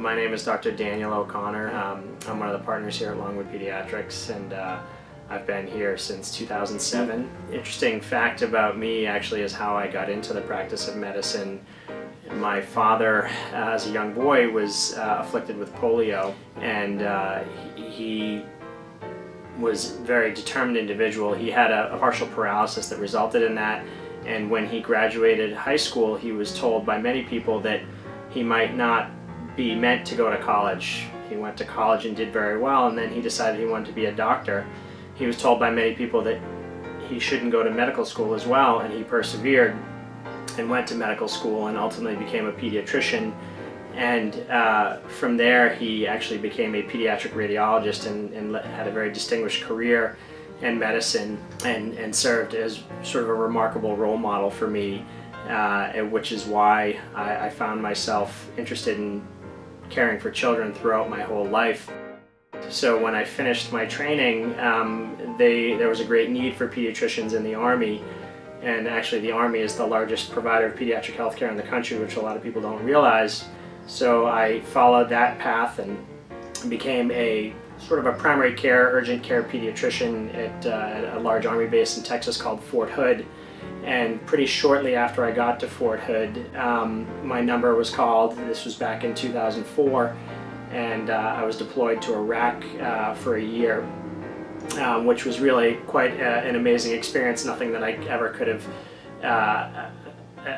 My name is Dr. Daniel O'Connor. I'm one of the partners here at Longwood Pediatrics, and I've been here since 2007. Interesting fact about me actually is how I got into the practice of medicine. My father, as a young boy, was afflicted with polio, and he was a very determined individual. He had a partial paralysis that resulted in that, and when he graduated high school, he was told by many people that he might not be meant to go to college. He went to college and did very well, and then he decided he wanted to be a doctor. He was told by many people that he shouldn't go to medical school as well, and he persevered and went to medical school and ultimately became a pediatrician. And from there he actually became a pediatric radiologist and had a very distinguished career in medicine and served as sort of a remarkable role model for me, which is why I found myself interested in caring for children throughout my whole life. So when I finished my training, there was a great need for pediatricians in the Army, and actually the Army is the largest provider of pediatric healthcare in the country, which a lot of people don't realize. So I followed that path and became a sort of a primary care, urgent care pediatrician at a large Army base in Texas called Fort Hood. And pretty shortly after I got to Fort Hood, my number was called. This was back in 2004, and I was deployed to Iraq for a year, which was really quite an amazing experience, nothing that I ever could have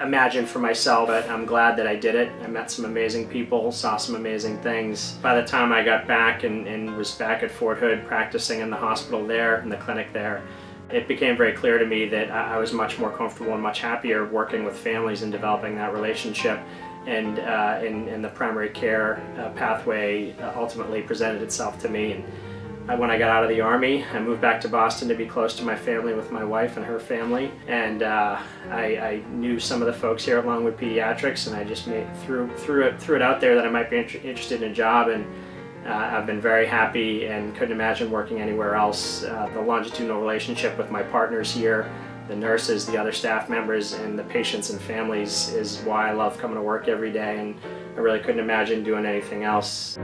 imagined for myself, but I'm glad that I did it. I met some amazing people, saw some amazing things. By the time I got back and was back at Fort Hood practicing in the hospital there, in the clinic there, it became very clear to me that I was much more comfortable and much happier working with families and developing that relationship. And in the primary care pathway ultimately presented itself to me. And when I got out of the Army, I moved back to Boston to be close to my family with my wife and her family. And I knew some of the folks here at Longwood Pediatrics, and I just threw it out there that I might be interested in a job. And I've been very happy and couldn't imagine working anywhere else. The longitudinal relationship with my partners here, the nurses, the other staff members, and the patients and families is why I love coming to work every day, and I really couldn't imagine doing anything else.